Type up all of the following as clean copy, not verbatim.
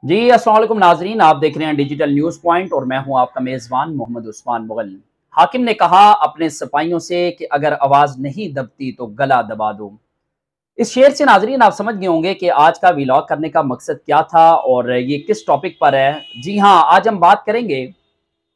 जी अस्सलाम वालेकुम नाजरीन, आप देख रहे हैं डिजिटल न्यूज़ पॉइंट और मैं हूं आपका मेज़बान मोहम्मद उस्मान मुगल। हाकिम ने कहा अपने सिपाहियों से कि अगर आवाज़ नहीं दबती तो गला दबा दो। इस शेर से नाजरीन आप समझ गए होंगे कि आज का व्लॉग करने का मकसद क्या था और ये किस टॉपिक पर है। जी हाँ, आज हम बात करेंगे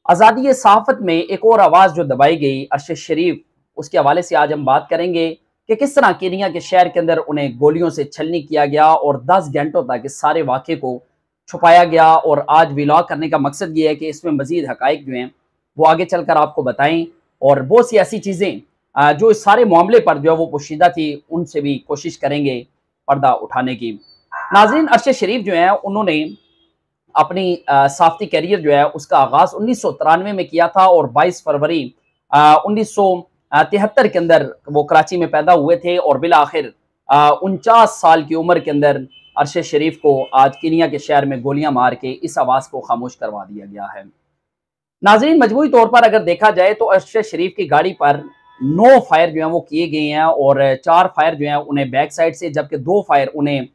आज़ादी सहाफ़त में एक और आवाज़ जो दबाई गई, अरशद शरीफ, उसके हवाले से आज हम बात करेंगे कि किस तरह केनिया के शहर के अंदर उन्हें गोलियों से छलनी किया गया और 10 घंटों तक इस सारे वाक़े को छुपाया गया। और आज व्लॉग करने का मकसद ये है कि इसमें मज़ीद हक़ाइक़ जो हैं वो आगे चलकर आपको बताएँ और बहुत सी ऐसी चीज़ें जो इस सारे मामले पर जो है वो पोशीदा थी, उनसे भी कोशिश करेंगे पर्दा उठाने की। नाज़रीन, अरशद शरीफ जो हैं उन्होंने अपनी सहाफ़ती करियर जो है उसका आगाज़ 1993 में किया था और 22 फरवरी 1973 के अंदर वो कराची में पैदा हुए थे और बिल आखिर 49 साल की उम्र के अंदर अरशद शरीफ को आज केनिया के शहर में गोलियां मार के इस आवाज़ को खामोश करवा दिया गया है। नाज़रीन, मजमूई तौर पर अगर देखा जाए तो अरशद शरीफ की गाड़ी पर 9 फायर जो है वो किए गए हैं और 4 फायर जो है उन्हें बैक साइड से, जबकि 2 फायर उन्हें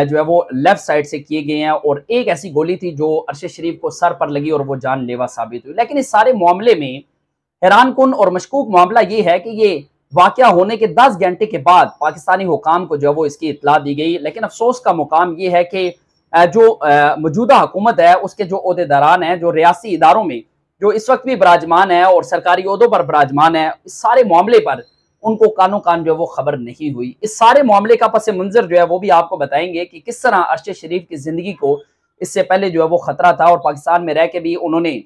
जो है वो लेफ्ट साइड से किए गए हैं और एक ऐसी गोली थी जो अरशद शरीफ को सर पर लगी और वो जानलेवा साबित हुई। लेकिन इस सारे मामले में हैरानकुन और मशकूक मामला ये है कि ये वाक़या होने के 10 घंटे के बाद पाकिस्तानी हुकाम को जो है वो इसकी इत्तला दी गई। लेकिन अफसोस का मुकाम ये है कि जो मौजूदा हुकूमत है उसके जो ओहदेदारान हैं, जो रियासी इदारों में जो इस वक्त भी विराजमान है और सरकारी ओहदों पर विराजमान है, इस सारे मामले पर उनको कानो कान जो है वो खबर नहीं हुई। इस सारे मामले का पस मंजर जो है वो भी आपको बताएंगे कि किस तरह अरशद शरीफ की जिंदगी को इससे पहले जो है वो खतरा था और पाकिस्तान में रह के भी उन्होंने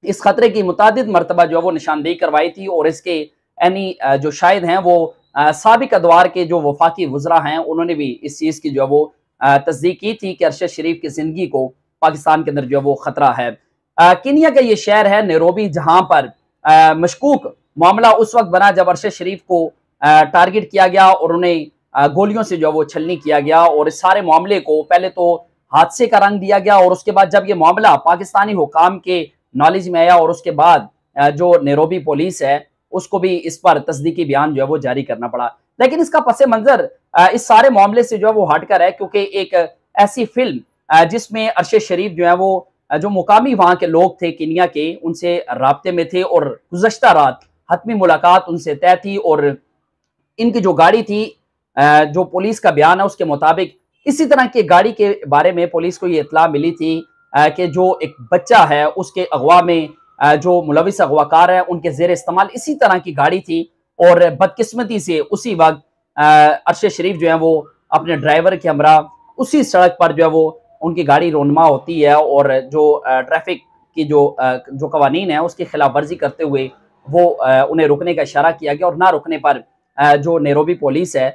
इस खतरे की मुतादिद मरतबा जो है वो निशानदेही करवाई थी और इसके यानी जो शायद हैं वो साबिक अदवार के जो वफाकी वज़रा हैं उन्होंने भी इस चीज़ की जो है वो तस्दीक की थी कि अरशद शरीफ की ज़िंदगी को पाकिस्तान के अंदर जो है वो ख़तरा है। केनिया का ये शहर है नैरोबी, जहाँ पर मशकूक मामला उस वक्त बना जब अरशद शरीफ को टारगेट किया गया और उन्हें गोलियों से जो है वो छलनी किया गया और इस सारे मामले को पहले तो हादसे का रंग दिया गया और उसके बाद जब ये मामला पाकिस्तानी हुकाम के नॉलेज में आया और उसके बाद जो नैरोबी पुलिस है उसको भी इस पर तस्दीकी बयान जो है वो जारी करना पड़ा। लेकिन इसका पस मंजर इस सारे मामले से जो है वो हटकर है, क्योंकि एक ऐसी फिल्म जिसमें अरशद शरीफ जो है वो जो मुकामी वहाँ के लोग थे केनिया के, उनसे राब्ते में थे और गुज़श्ता रात हतमी मुलाकात उनसे तय थी और इनकी जो गाड़ी थी, जो पुलिस का बयान है उसके मुताबिक इसी तरह की गाड़ी के बारे में पुलिस को ये इत्तला मिली थी कि जो एक बच्चा है उसके अगवा में जो मुलविस अगवाकार है उनके जेर इस्तेमाल इसी तरह की गाड़ी थी और बदकिस्मती से उसी वक्त अरशद शरीफ जो है वो अपने ड्राइवर के हमरा उसी सड़क पर जो है वो उनकी गाड़ी रोनमा होती है और जो ट्रैफिक की जो कवानीन है उसकी खिलाफ वर्जी करते हुए वो उन्हें रुकने का इशारा किया गया और ना रुकने पर जो नैरोबी पुलिस है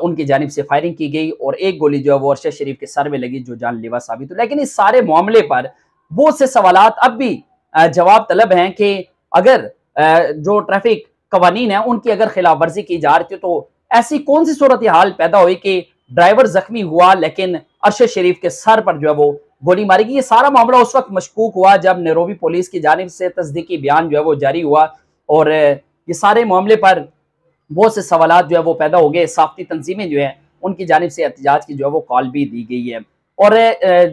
उनकी जानिब से फायरिंग की गई और एक गोली जो है वो अरशद शरीफ के सर में लगी जो जानलेवा साबित हुई। लेकिन इस सारे मामले पर बहुत से सवालात अब भी जवाब तलब हैं कि अगर जो ट्रैफिक कवानीन है उनकी अगर खिलाफ वर्जी की जा रही थी तो ऐसी कौन सी सूरत हाल पैदा हुई कि ड्राइवर जख्मी हुआ लेकिन अरशद शरीफ के सर पर जो है वो गोली मारी गई। ये सारा मामला उस वक्त मशकूक हुआ जब नैरोबी पुलिस की जानिब से तस्दीकी बयान जो है वो जारी हुआ और ये सारे मामले पर बहुत से सवालात जो है वो पैदा हो गए। साफ्ती तंजीमें जो है उनकी जानिब से एहतजाज की जो है वो कॉल भी दी गई है और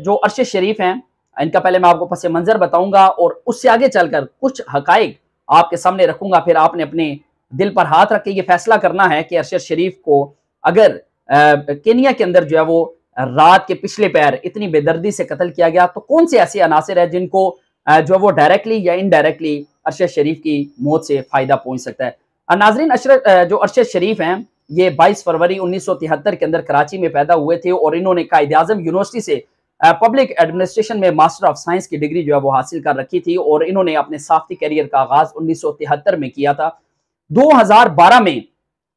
जो अरशद शरीफ हैं इनका पहले मैं आपको पस मंजर बताऊंगा और उससे आगे चलकर कुछ हकाइक आपके सामने रखूंगा। फिर आपने अपने दिल पर हाथ रख के ये फैसला करना है कि अरशद शरीफ को अगर केनिया के अंदर जो है वो रात के पिछले पैर इतनी बेदर्दी से कत्ल किया गया तो कौन से ऐसे अनासिर है जिनको जो है वो डायरेक्टली या इनडायरेक्टली अरशद शरीफ की मौत से फायदा पहुंच सकता है। नाजरीन, जो अरशद शरीफ हैं ये 22 फरवरी 1973 के अंदर कराची में पैदा हुए थे और इन्होंने कायदे आजम यूनिवर्सिटी से पब्लिक एडमिनिस्ट्रेशन में मास्टर ऑफ साइंस की डिग्री जो है वो हासिल कर रखी थी और इन्होंने अपने सहाफ़ती करियर का आगाज 1973 में किया था। 2012 में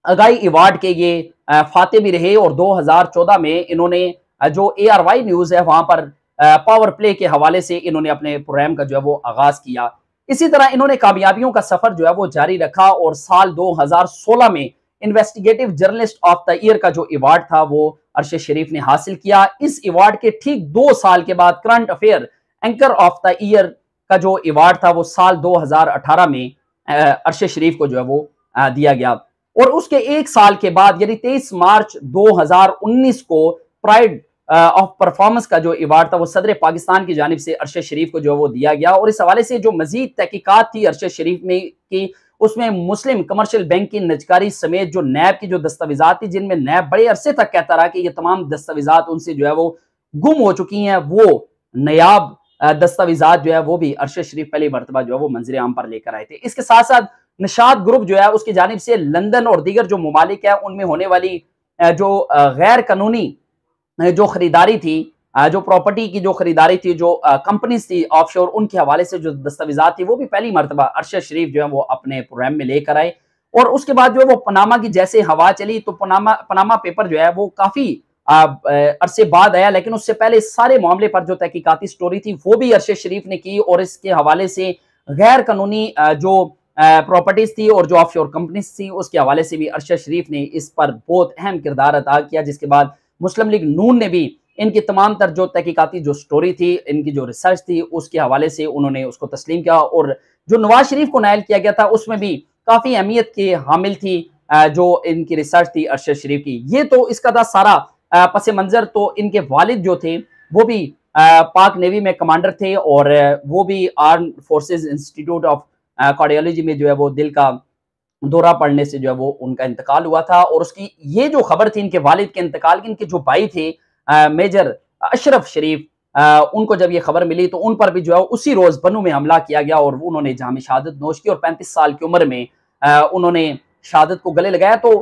अगाई अवार्ड के ये फाते भी रहे और 2014 में इन्होंने जो ARY न्यूज़ है वहाँ पर पावर प्ले के हवाले से इन्होंने अपने प्रोग्राम का जो है वो आगाज किया। इसी तरह इन्होंने कामयाबियों का सफर जो है वो जारी रखा और साल 2016 में investigative journalist of the year का जो अवार्ड था वो अरशद शरीफ ने हासिल किया। इस अवार्ड के ठीक 2 साल के बाद current affair anchor of the year का जो अवार्ड था वो साल 2018 में अरशद शरीफ को जो है वो दिया गया और उसके 1 साल के बाद यानी 23 मार्च 2019 को प्राइड ऑफ परफॉर्मेंस का जो अवार्ड था वो सदर पाकिस्तान की जानिब से अरशद शरीफ को जो है वो दिया गया। और इस हवाले से जो मजीद तहकीकात थी अरशद शरीफ में की, उसमें मुस्लिम कमर्शियल बैंक की निजकारी समेत जो नैब की जो दस्तावेजात थी, जिनमें नैब बड़े अरसे तक कहता रहा कि ये तमाम दस्तावेजात उनसे जो है वो गुम हो चुकी हैं, वो नायाब दस्तावेजात जो है वो भी अरशद शरीफ पहली मरतबा जो है वो मंजर आम पर लेकर आए थे। इसके साथ साथ निशात ग्रुप जो है उसकी जानिब से लंदन और दीगर जो ममालिक है उनमें होने वाली जो गैर कानूनी जो खरीदारी थी, जो प्रॉपर्टी की जो खरीदारी थी, जो कंपनीज थी ऑफशोर, उनके हवाले से जो दस्तावेजात थी वो भी पहली मरतबा अरशद शरीफ जो है वो अपने प्रोग्राम में लेकर आए। और उसके बाद जो है वो पनामा की जैसे हवा चली तो पनामा पेपर जो है वो काफी अरसे बाद आया, लेकिन उससे पहले इस सारे मामले पर जो तहकीकाती स्टोरी थी वो भी अरशद शरीफ ने की। और इसके हवाले से गैर कानूनी जो प्रॉपर्टीज थी और जो ऑफशोर कंपनीज थी उसके हवाले से भी अरशद शरीफ ने इस पर बहुत अहम किरदार अदा किया, जिसके बाद मुस्लिम लीग नून ने भी इनकी तमाम तर जो तहकीकाती जो स्टोरी थी, इनकी जो रिसर्च थी, उसके हवाले से उन्होंने उसको तस्लीम किया। और जो नवाज शरीफ को नायल किया गया था उसमें भी काफी अहमियत की हामिल थी जो इनकी रिसर्च थी अरशद शरीफ की। ये तो इसका था सारा पस मंजर। तो इनके वालिद जो थे वो भी पाक नेवी में कमांडर थे और वो भी arm forces institute of cardiology में जो है वो दिल का दौरा पड़ने से जो है वो उनका इंतकाल हुआ था। और उसकी ये जो खबर थी इनके वालिद के इंतकाल की, इनके जो भाई थे मेजर अशरफ शरीफ, उनको जब ये खबर मिली तो उन पर भी जो है उसी रोज बनू में हमला किया गया और उन्होंने जाम शहादत नोश की और 35 साल की उम्र में उन्होंने शहादत को गले लगाया। तो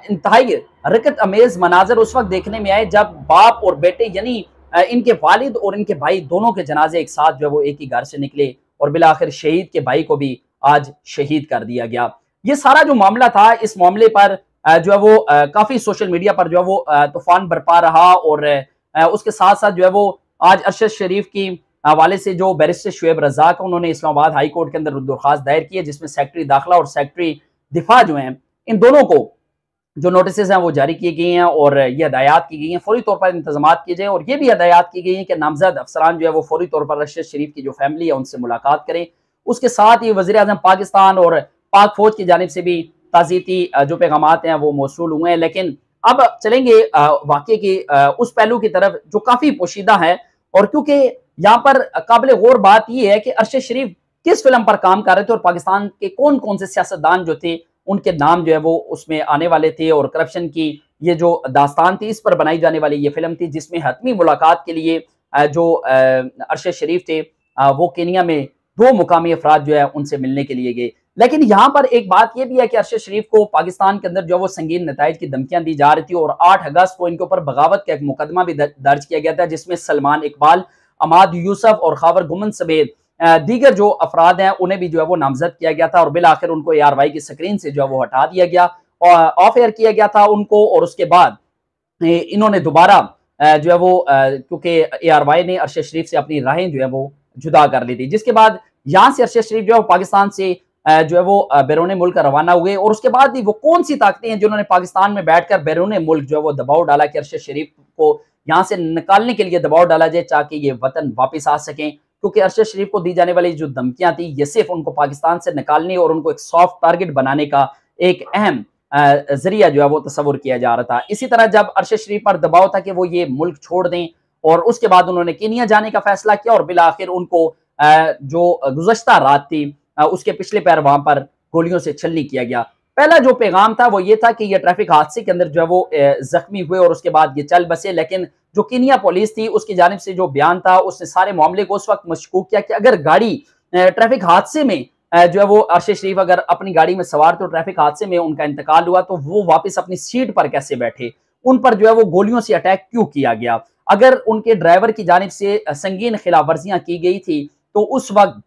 इंतहाई रकत अमेज मनाजर उस वक्त देखने में आए जब बाप और बेटे यानी इनके वालिद और इनके भाई दोनों के जनाजे एक साथ जो है वो एक ही घर से निकले और बिलाखिर शहीद के भाई को भी आज शहीद कर दिया गया। ये सारा जो मामला था, इस मामले पर जो है वो काफी सोशल मीडिया पर जो है वो तूफान बरपा रहा। और उसके साथ साथ जो है वो आज अरशद शरीफ की हवाले से जो बैरिस्टर शुएब रज़ाक उन्होंने इस्लामाबाद हाई कोर्ट के अंदर दरख्वास्त दायर की है, जिसमें सेक्रेटरी दाखिला और सेक्रेटरी दिफा जो हैं इन दोनों को जो नोटिस हैं वो जारी किए गए हैं और ये हदायत की गई हैं फौरी तौर पर इंतजाम किए जाए। और ये भी हदायत की गई है कि नामजद अफसरान जो है वो फौरी तौर पर अरशद शरीफ की जो फैमिली है उनसे मुलाकात करें। उसके साथ ही वज़ीर आज़म पाकिस्तान और पाक फौज की जानिब से भी ताज़ियती जो पैगामात हैं वो मौसूल हुए हैं। लेकिन अब चलेंगे वाक़े के उस पहलू की तरफ जो काफ़ी पोशीदा है। और क्योंकि यहाँ पर काबिल गौर बात यह है कि अरशद शरीफ किस फिल्म पर काम कर रहे थे और पाकिस्तान के कौन कौन से सियासतदान जो थे उनके नाम जो है वो उसमें आने वाले थे। और करप्शन की ये जो दास्तान थी इस पर बनाई जाने वाली ये फिल्म थी, जिसमें हतमी मुलाकात के लिए जो अरशद शरीफ थे वो केनिया में 2 मुकामी अफराद जो है उनसे मिलने के लिए गए। लेकिन यहाँ पर एक बात यह भी है कि अरशद शरीफ को पाकिस्तान के अंदर जो वो संगीन नताइज की धमकियां दी जा रही थी और 8 अगस्त को इनके ऊपर बगावत का एक मुकदमा भी दर्ज किया गया था, जिसमें सलमान इकबाल, अमाद यूसुफ और खावर गुमन समेत दीगर जो अफराद हैं उन्हें भी जो है वो नामजद किया गया था। और बिल आखिर उनको ARY की स्क्रीन से जो है वो हटा दिया गया और ऑफ एयर किया गया था उनको। और उसके बाद इन्होंने दोबारा जो है वो क्योंकि ARY ने अरशद शरीफ से अपनी राहें जो है वो जुदा कर ली थी, जिसके बाद यहाँ से अरशद शरीफ जो है पाकिस्तान से जो है वो बैरून मुल्क रवाना हुए। और उसके बाद भी वो कौन सी ताकतें हैं जिन्होंने पाकिस्तान में बैठकर बैरून मुल्क जो है वो दबाव डाला कि अरशद शरीफ को यहाँ से निकालने के लिए दबाव डाला जाए ताकि ये वतन वापस आ सकें। क्योंकि अरशद शरीफ को दी जाने वाली जो धमकियां थी ये सिर्फ उनको पाकिस्तान से निकालने और उनको एक सॉफ्ट टारगेट बनाने का एक अहम जरिया जो है वो तस्वुर किया जा रहा था। इसी तरह जब अरशद शरीफ पर दबाव था कि वो ये मुल्क छोड़ दें और उसके बाद उन्होंने केनिया जाने का फैसला किया और बिल आखिर उनको जो गुज़श्ता रात थी उसके पिछले पैर वहां पर गोलियों से छलनी किया गया। पहला जो पैगाम था वो ये था कि ये ट्रैफिक हादसे के अंदर जो है वो जख्मी हुए और उसके बाद ये चल बसे। लेकिन जो केनिया पुलिस थी उसकी जानिब से जो बयान था उसने सारे मामले को उस वक्त मशकूक किया कि अगर गाड़ी ट्रैफिक हादसे में जो है वो अरशद शरीफ अगर अपनी गाड़ी में सवार थे, ट्रैफिक हादसे में उनका इंतकाल हुआ तो वो वापस अपनी सीट पर कैसे बैठे, उन पर जो है वो गोलियों से अटैक क्यों किया गया। अगर उनके ड्राइवर की जानिब से संगीन खिलाफ वर्जियां की गई थी तो उस वक्त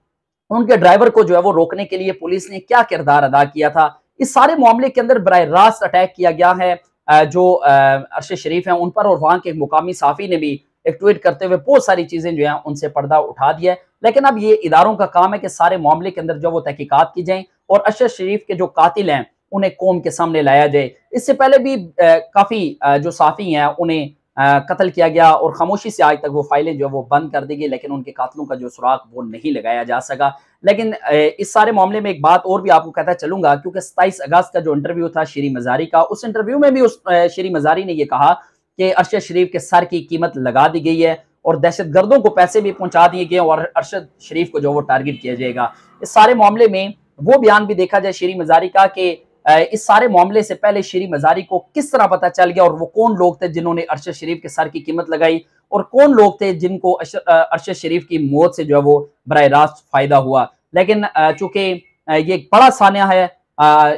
उनके ड्राइवर को जो है वो रोकने के लिए पुलिस ने क्या किरदार अदा किया था। इस सारे मामले के अंदर बराह रास्त अटैक किया गया है जो अरशद शरीफ हैं उन पर। और वहां के मुकामी साफी ने भी एक ट्वीट करते हुए बहुत सारी चीजें जो है उनसे पर्दा उठा दिया है। लेकिन अब ये इदारों का काम है कि सारे मामले के अंदर जो वो तहकीकात की जाए और अरशद शरीफ के जो कातिल हैं उन्हें कौम के सामने लाया जाए। इससे पहले भी काफी जो साफी हैं उन्हें कत्ल किया गया और खामोशी से आज तक वो फाइलें जो वो बंद कर दी गई, लेकिन उनके कातलों का जो सुराग वो नहीं लगाया जा सका। लेकिन इस सारे मामले में एक बात और भी आपको कहता चलूंगा, क्योंकि 27 अगस्त का जो इंटरव्यू था शीरी मजारी का, उस इंटरव्यू में भी उस शीरी मजारी ने ये कहा कि अरशद शरीफ के सर की कीमत लगा दी गई है और दहशत गर्दों को पैसे भी पहुंचा दिए गए और अरशद शरीफ को जो वो टारगेट किया जाएगा। इस सारे मामले में वो बयान भी देखा जाए शीरी मजारी का कि इस सारे मामले से पहले शीरी मजारी को किस तरह पता चल गया और वो कौन लोग थे जिन्होंने अरशद शरीफ के सर की कीमत लगाई और कौन लोग थे जिनको अरशद शरीफ की मौत से जो है वो बराह रास्त फायदा हुआ। लेकिन चूंकि ये एक बड़ा सान्या है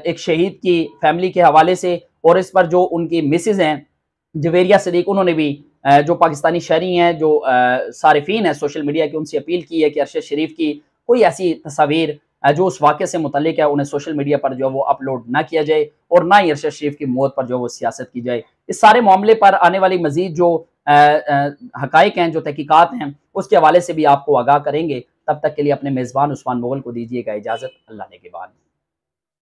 एक शहीद की फैमिली के हवाले से और इस पर जो उनकी मिसेज हैं जवेरिया सदीक, उन्होंने भी जो पाकिस्तानी शहरी हैं, जो सारिफीन है सोशल मीडिया की, उनसे अपील की है कि अरशद शरीफ की कोई ऐसी तस्वीर जो उस वाक़े से मुतल्लिक है उन्हें सोशल मीडिया पर जो है वो अपलोड ना किया जाए और ना ही अरशद शरीफ की मौत पर जो है वो सियासत की जाए। इस सारे मामले पर आने वाली मज़ीद जो हक़ाइक़ हैं, जो तहकीकात हैं, उसके हवाले से भी आपको आगाह करेंगे। तब तक के लिए अपने मेज़बान उस्मान मुग़ल को दीजिएगा इजाज़त। अल्लाह ने के बाद।